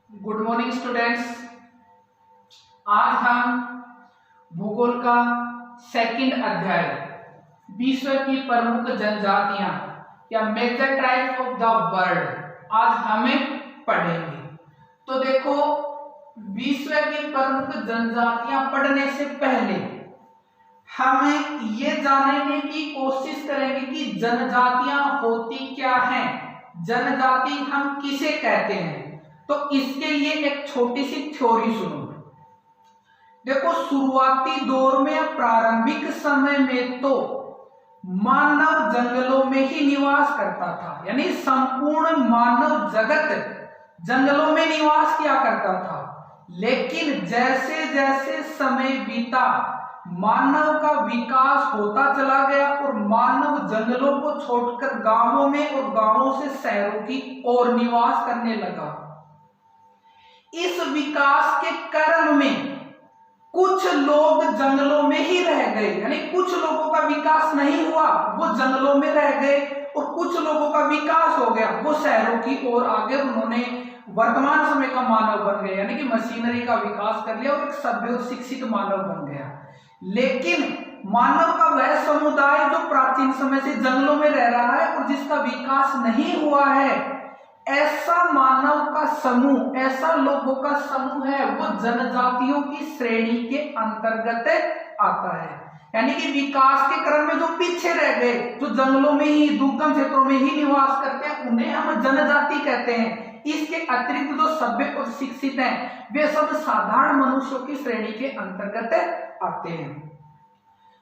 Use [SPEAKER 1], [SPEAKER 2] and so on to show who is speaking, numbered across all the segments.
[SPEAKER 1] Good morning students. आज हम भूगोल का सेकंड अध्याय विश्व की प्रमुख जनजातियां या major tribes of the world आज हमें पढ़ेंगे। तो देखो, विश्व की प्रमुख जनजातियां पढ़ने से पहले हमें ये जानने की कोशिश करेंगे कि जनजातियां होती क्या हैं, जनजाति हम किसे कहते हैं। तो इसके लिए एक छोटी सी थ्योरी सुनो। देखो, शुरुआती दौर में या प्रारंभिक समय में तो मानव जंगलों में ही निवास करता था, यानी संपूर्ण मानव जगत जंगलों में निवास किया करता था। लेकिन जैसे जैसे समय बीता मानव का विकास होता चला गया और मानव जंगलों को छोड़कर गांवों में और गांवों से शहरों की ओर निवास करने लगा। इस विकास के क्रम में कुछ लोग जंगलों में ही रह गए, यानी कुछ लोगों का विकास नहीं हुआ, वो जंगलों में रह गए, और कुछ लोगों का विकास हो गया, वो शहरों की ओर आ गए, उन्होंने वर्तमान समय का मानव बन गए, यानी कि मशीनरी का विकास कर लिया और एक सभ्य और शिक्षित मानव बन गया। लेकिन मानव का वह समुदाय जो प्राचीन समय से जंगलों में रह रहा है और जिसका विकास नहीं हुआ है, ऐसा मानव का समूह, ऐसा लोगों का समूह है, वो जनजातियों की श्रेणी के अंतर्गत आता है। यानी कि विकास के क्रम में जो पीछे रह गए, जो जंगलों में ही दुर्गम क्षेत्रों में ही निवास करते हैं, उन्हें हम जनजाति कहते हैं। इसके अतिरिक्त जो सभ्य और शिक्षित हैं, वे सब साधारण मनुष्यों की श्रेणी के अंतर्गत आते हैं।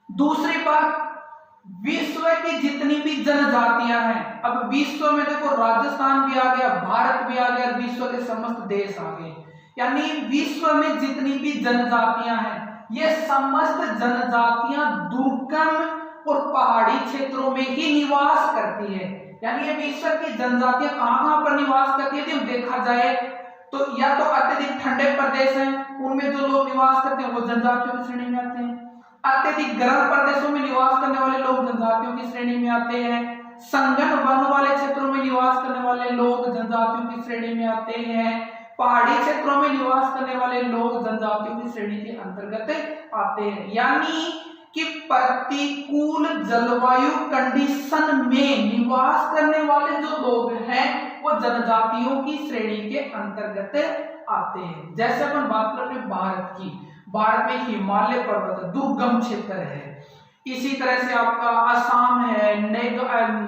[SPEAKER 1] दूसरी बात, विश्व की जितनी भी जनजातियां हैं, अब विश्व में देखो राजस्थान भी आ गया, भारत भी आ गया, विश्व के समस्त देश आ गए, यानी विश्व में जितनी भी जनजातियां हैं, ये समस्त जनजातियां दुर्गम और पहाड़ी क्षेत्रों में ही निवास करती है। यानी ये विश्व की जनजातियां कहां पर निवास करती है, तो देखा जाए तो या तो अत्यधिक ठंडे प्रदेश हैं, उनमें जो लोग निवास करते हैं वो जनजातियों की श्रेणी में आते हैं। अत्यधिक गर्म प्रदेशों में निवास करने वाले लोग जनजातियों की श्रेणी में आते हैं। संघन वन वाले क्षेत्रों में निवास करने वाले लोग जनजातियों की श्रेणी में आते हैं। पहाड़ी क्षेत्रों में निवास करने वाले लोग जनजातियों की श्रेणी के अंतर्गत आते हैं। यानी कि प्रतिकूल जलवायु कंडीशन में निवास करने वाले जो लोग हैं, वो जनजातियों की श्रेणी के अंतर्गत आते हैं। जैसे अपन बात करते हैं भारत की, भारत में हिमालय पर्वत दुर्गम क्षेत्र है। इसी तरह से आपका असम है,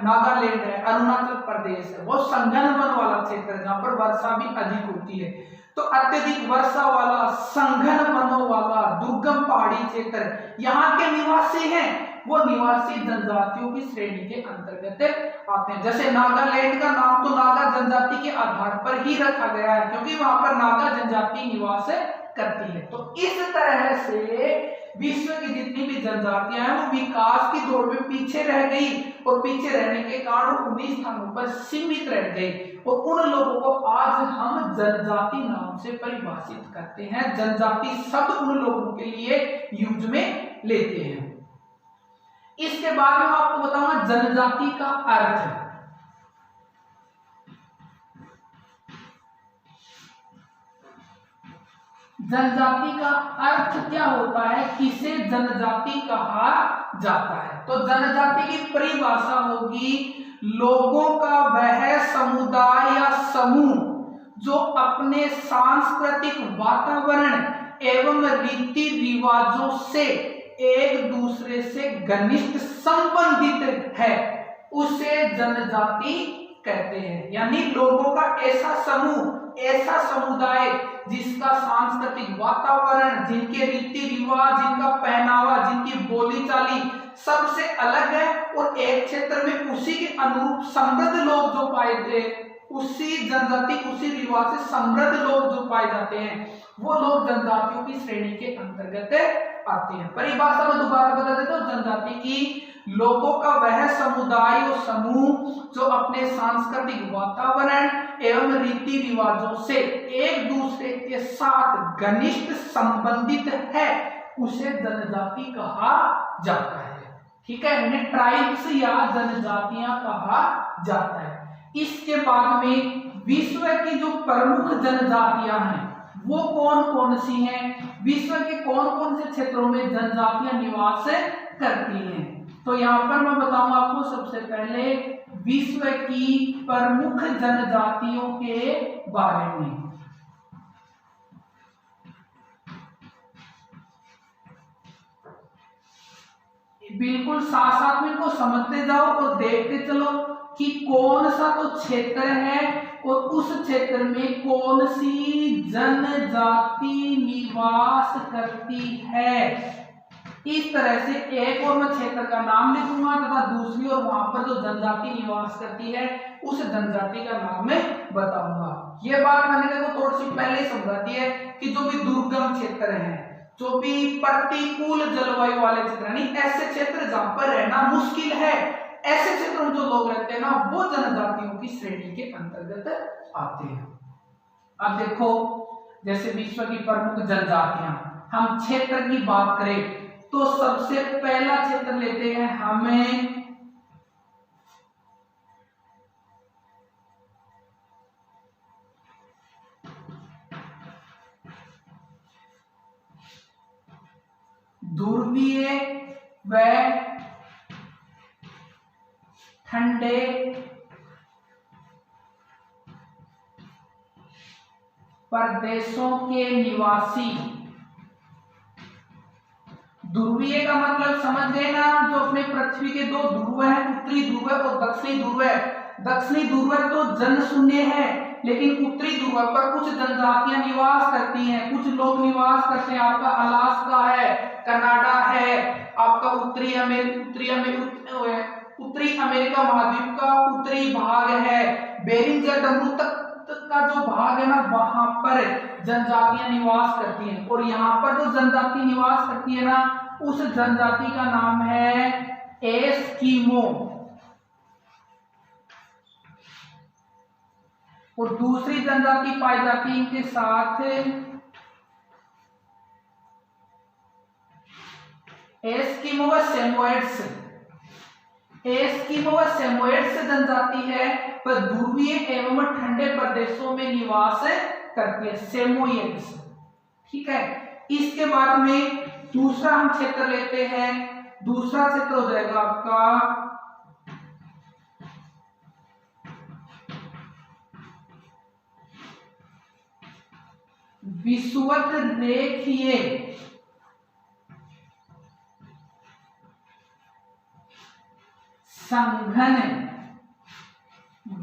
[SPEAKER 1] नागालैंड है, अरुणाचल प्रदेश है, वो संघन वन वाला क्षेत्र है जहां पर वर्षा भी अधिक होती है। तो अत्यधिक वर्षा वाला, संघन वनों वाला, दुर्गम पहाड़ी क्षेत्र, यहाँ के निवासी हैं, वो निवासी जनजातियों की श्रेणी के अंतर्गत आते हैं। जैसे नागालैंड का नाम तो नागा जनजाति के आधार पर ही रखा गया है, क्योंकि वहां पर नागा जनजाति निवास करती है। तो इस तरह से विश्व की जितनी भी जनजातियां हैं, वो विकास की दौड़ में पीछे रह गई, और पीछे रहने के कारण उन्हीं स्थानों पर सीमित रह गई, और उन लोगों को आज हम जनजाति नाम से परिभाषित करते हैं। जनजाति शब्द उन लोगों के लिए यूज में लेते हैं। इसके बाद में आपको बताऊंगा जनजाति का अर्थ। जनजाति का अर्थ क्या होता है, किसे जनजाति कहा जाता है? तो जनजाति की परिभाषा होगी लोगों का वह समुदाय या समूह जो अपने सांस्कृतिक वातावरण एवं रीति रिवाजों से एक दूसरे से घनिष्ठ संबंधित है, उसे जनजाति कहते हैं। यानी लोगों का ऐसा समूह, ऐसा समुदाय जिसका सांस्कृतिक वातावरण, जिनके रीति रिवाज, जिनका पहनावा, जिनकी बोलीचाली सबसे अलग है, और एक क्षेत्र में उसी के अनुरूप समृद्ध लोग जो पाए थे, उसी जनजाति, उसी रिवाज से समृद्ध लोग जो पाए जाते हैं, वो लोग जनजातियों की श्रेणी के अंतर्गत आते हैं। परिभाषा में दोबारा बता देता हूं जनजाति की, लोगों का वह समुदाय और समूह जो अपने सांस्कृतिक वातावरण एवं रीति रिवाजों से एक दूसरे के साथ घनिष्ठ संबंधित है, उसे जनजाति कहा जाता है। ठीक है, इन्हें ट्राइब्स या जनजातियां कहा जाता है। इसके बाद में विश्व की जो प्रमुख जनजातियां हैं वो कौन कौन सी हैं, विश्व के कौन कौन से क्षेत्रों में जनजातियां निवास करती हैं। तो यहाँ पर मैं बताऊंगा आपको सबसे पहले विश्व की प्रमुख जनजातियों के बारे में। बिल्कुल साथ साथ में इनको समझते जाओ और देखते चलो कि कौन सा तो क्षेत्र है और उस क्षेत्र में कौन सी जनजाति निवास करती है। इस तरह से एक और मैं क्षेत्र का नाम लिखूंगा तथा दूसरी और वहां पर जो जनजाति निवास करती है उस जनजाति का नाम मैं बताऊंगा। ये बात मैंने देखो थोड़ी सी पहले ही समझा दी है कि जो भी दुर्गम क्षेत्र है, जो भी प्रतिकूल जलवायु वाले क्षेत्र, नहीं ऐसे क्षेत्र जहां पर रहना मुश्किल है, ऐसे क्षेत्रों में जो लोग रहते हैं ना वो जनजातियों की श्रेणी के अंतर्गत आते हैं। अब देखो जैसे विश्व की प्रमुख जनजातियां, हम क्षेत्र की बात करें तो सबसे पहला क्षेत्र लेते हैं हमें ध्रुवीय व ठंडे प्रदेशों के निवासी। ध्रुवीय का मतलब समझ गए ना, जो अपने पृथ्वी के दो ध्रुव हैं, उत्तरी ध्रुव और दक्षिणी ध्रुव। दक्षिणी ध्रुव तो जन शून्य है, लेकिन उत्तरी ध्रुव पर कुछ जनजातियां निवास करती हैं, कुछ लोग निवास करते हैं। आपका अलास्का है, कनाडा है, आपका उत्तरी अमेरिका महाद्वीप का उत्तरी भाग है, बेरिंग डमरू तक का जो भाग है ना वहां पर जनजातियां निवास करती हैं। और यहाँ पर जो जनजाति निवास करती है ना उस जनजाति का नाम है एस्किमो। और दूसरी जनजाति पाई जाती है इनके साथ एस्किमो व सेमोएड्स। एस्किमो व सेमोएड्स जनजाति है पर ध्रुवीय एवं ठंडे प्रदेशों में निवास करती है, सेमोएड्स। ठीक है, इसके बाद में दूसरा हम क्षेत्र लेते हैं। दूसरा क्षेत्र हो जाएगा आपका विषुवत रेखीय संघन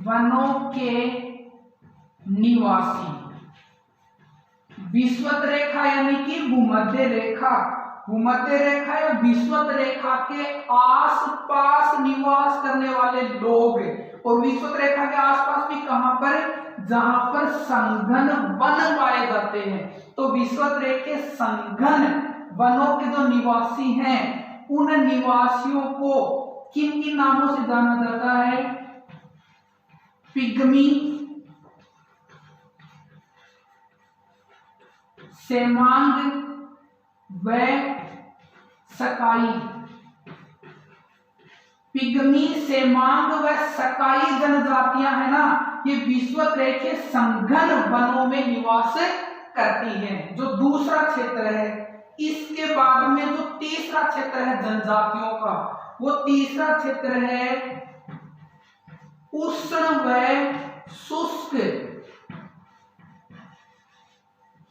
[SPEAKER 1] वनों के निवासी। विषुवत रेखा यानी कि भूमध्य रेखा, भूमध्य रेखा या विषुवत रेखा के आसपास निवास करने वाले लोग। और विषुवत रेखा के आसपास भी कहां पर, जहां पर संघन वन पाए जाते हैं। तो विषुवत रेखा संघन वनों के जो निवासी हैं उन निवासियों को किन किन नामों से जाना जाता है? पिग्मी, सेमांग व सकाई। पिग्मी, सेमांग व सकाई जनजातियां है ना, ये विषुवत रेखीय संघन वनों में निवास करती हैं, जो दूसरा क्षेत्र है। इसके बाद में जो तीसरा क्षेत्र है जनजातियों का, वो तीसरा क्षेत्र है उष्ण व शुष्क।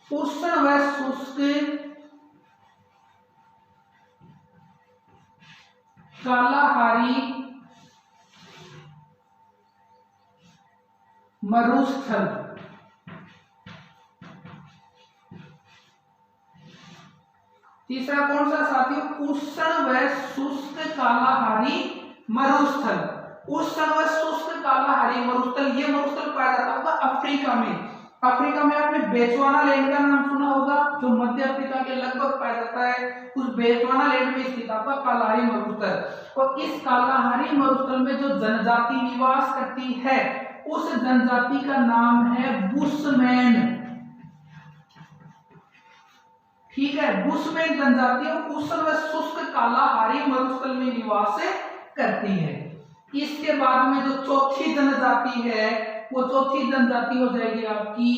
[SPEAKER 1] उष्ण व शुष्क कालाहारी मरुस्थल। तीसरा कौन सा साथियों? उष्ण व शुष्क कालाहारी मरुस्थल। उष्ण व शुष्क कालाहारी मरुस्थल, ये मरुस्थल पाया जाता होगा अफ्रीका में। अफ्रीका में आपने बेचवाना लैंड का नाम सुना होगा, जो मध्य अफ्रीका के लगभग पाया जाता है। उस बेचवाना लैंड में स्थित आपका कालाहारी मरुस्थल। और इस कालाहारी मरुस्थल में जो जनजाति निवास करती है उस जनजाति का नाम है बुशमैन। ठीक है, बुशमैन जनजातियां उष्ण व शुष्क कालाहारी मरुस्थल में निवास करती है। इसके बाद में जो चौथी जनजाति है वो चौथी जनजाति हो जाएगी आपकी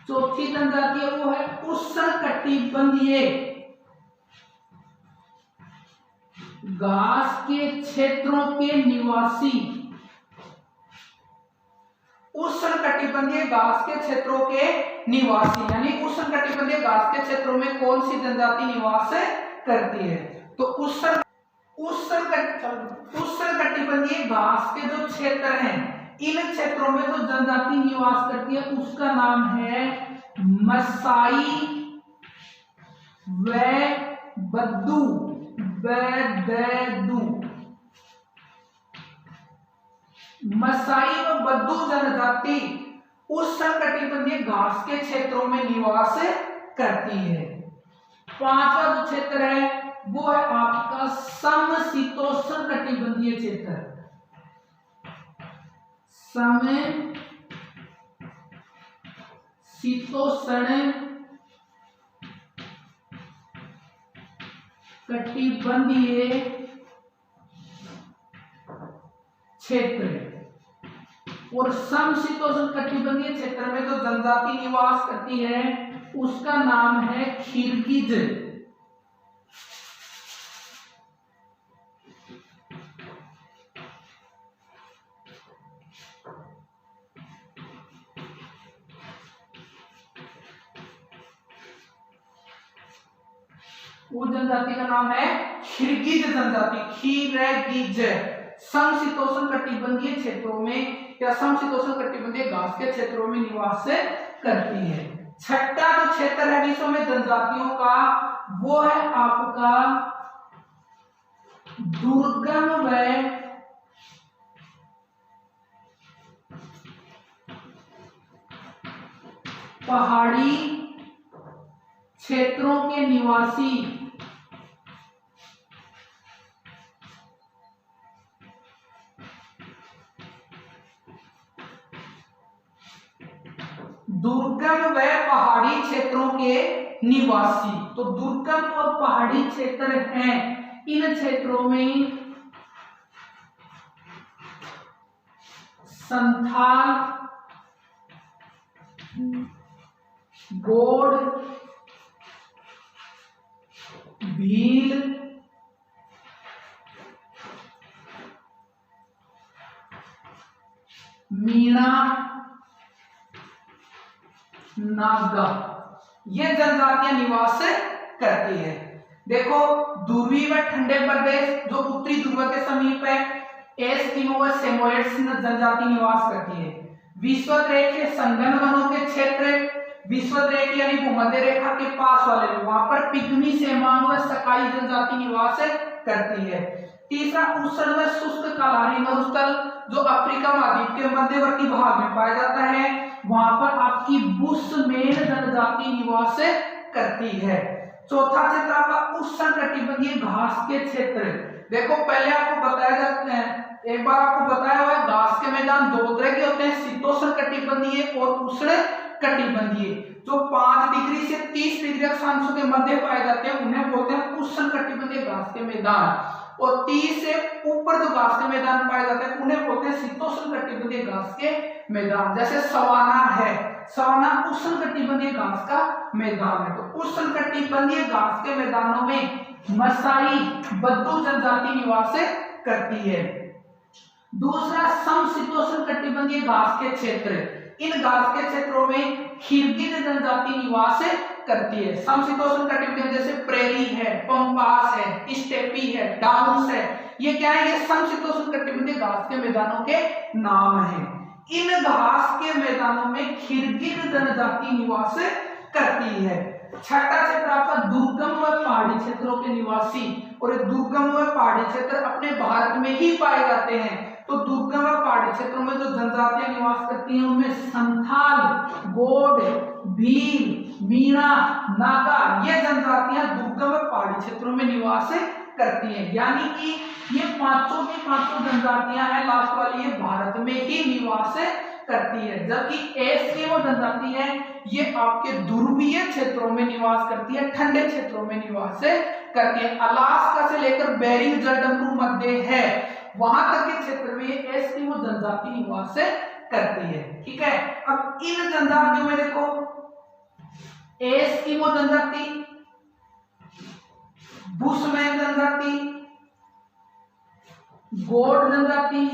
[SPEAKER 1] चौथी जनजाति है वो है उष्णकटिबंधीय घास के क्षेत्रों के निवासी। उष्णकटिबंधीय घास के क्षेत्रों के निवासी यानी उष्णकटिबंधीय घास के क्षेत्रों में कौन सी जनजाति निवास करती है? तो उष्णकटिबंधीय घास के जो क्षेत्र हैं इन क्षेत्रों में जो जनजाति निवास करती है उसका नाम है मसाई व बद्दू बेदू। मसाई व बद्दू जनजाति उष्णकटिबंधीय घास के क्षेत्रों में निवास करती है। पांचवा जो क्षेत्र है वो है आपका समशीतोष्ण कटिबंधीय क्षेत्र। समशीतोष्ण कटिबंधीय क्षेत्र। और समशीतोष्ण कटिबंधीय क्षेत्र में जो जनजाति निवास करती है उसका नाम है किर्गिज। वो जनजाति का नाम है किर्गिज जनजाति, खिरगिज। समशीतोष्ण कटिबंधीय क्षेत्रों में या समशीतोष्ण कटिबंधीय घास के क्षेत्रों में निवास करती है। छठा जो क्षेत्र है विश्व में जनजातियों का वो है आपका दुर्गम व पहाड़ी क्षेत्रों के निवासी। दुर्गम व पहाड़ी क्षेत्रों के निवासी। तो दुर्गम और पहाड़ी क्षेत्र हैं, इन क्षेत्रों में संथाल, गोंड, भील, मीणा, नागा ये जनजातियां निवास करती है। देखो ध्रुवीय व ठंडे प्रदेश जो उत्तरी ध्रुव के समीप है एस्किमो व सेमोयड्स जनजाति निवास करती है। विषुवत संघन वनों के क्षेत्र, विषुवत यानी भूमध्य रेखा के पास वाले वहां पर पिग्मी सेमांग व सकाई जनजाति निवास करती है। तीसरा उष्ण व शुष्क कालाहारी मरुस्थल जो अफ्रीका महाद्वीप के मध्यवर्ती भाग में पाया जाता है वहां पर आपकी बुशमैन जनजाति निवास करती है। चौथा क्षेत्र आपका उष्णकटिबंधीय घास के क्षेत्र। देखो पहले आपको बताया जाता है, एक बार आपको बताया हुआ है घास के मैदान दो तरह के होते हैं, शीतोष्ण कटिबंधीय और उष्ण कटिबंधीय। जो 5 डिग्री से 30 डिग्री अक्षांशों के मध्य पाए जाते हैं उन्हें बोलते हैं उष्ण कटिबंधीय घास के मैदान, और 30 से ऊपर जो घास के मैदान पाए जाते हैं उन्हें बोलते हैं शीतोष्ण कटिबंधीय घास के मैदान। जैसे सवाना है, सवाना उष्ण कटिबंधीय घास का मैदान है। तो उष्ण कटिबंधीय घास के मैदानों में मसाई बद्दू जनजाति निवास करती है। दूसरा समशीतोष्ण कटिबंधीय घास के क्षेत्र, इन घास के क्षेत्रों में किर्गिज जनजाति निवास करती है। समशीतोष्ण कटिबंधीय जैसे प्रेरी है, पंपास है, स्टेपी है, डाउन्स है, ये क्या है? ये समशीतोष्ण कटिबंधीय घास के मैदानों के नाम हैं। इन घास के मैदानों में किर्गिज जनजाति निवास करती है। छठा क्षेत्र आपका दुर्गम व पहाड़ी क्षेत्रों के निवासी, और दुर्गम व पहाड़ी क्षेत्र अपने भारत में ही पाए जाते हैं। तो दुर्गम व पहाड़ी क्षेत्रों में जो जनजातियां निवास करती हैं उनमें संथाल, गोंड, भील, मीणा, नागा ये जनजातियां दुर्गम व पहाड़ी क्षेत्रों में निवास करती हैं। यानी कि ये पांचों की पांचों जनजातियां हैं, लास्ट वाली ये भारत में ही निवास करती है, जबकि एस्किमो जनजाति है ये आपके ध्रुवीय क्षेत्रों में निवास करती है, ठंडे क्षेत्रों में निवास करती है। अलास्का से लेकर बेरिंग जलडमरू मध्य है वहां तक के क्षेत्र में ये एस्किमो जनजाति निवास करती है। ठीक है, अब इन जनजातियों में देखो एस्किमो जनजाति, बुशमैन जनजाति, गोंड जनजाति,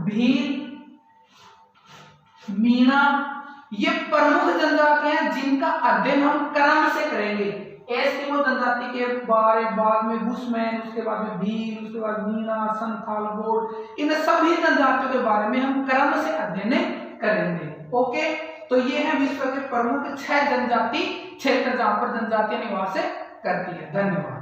[SPEAKER 1] भील, मीना, ये प्रमुख जनजातियां हैं जिनका अध्ययन हम क्रम से करेंगे। एस्किमो जनजाति के बाद में बुशमैन, उसके बाद में भील, उसके बाद मीना, संथाल, गोंड, इन सभी जनजातियों के बारे में हम क्रम से अध्ययन करेंगे। ओके, तो ये है विश्व के प्रमुख 6 जनजाति क्षेत्र जहां पर जनजातियां निवास करती है। धन्यवाद।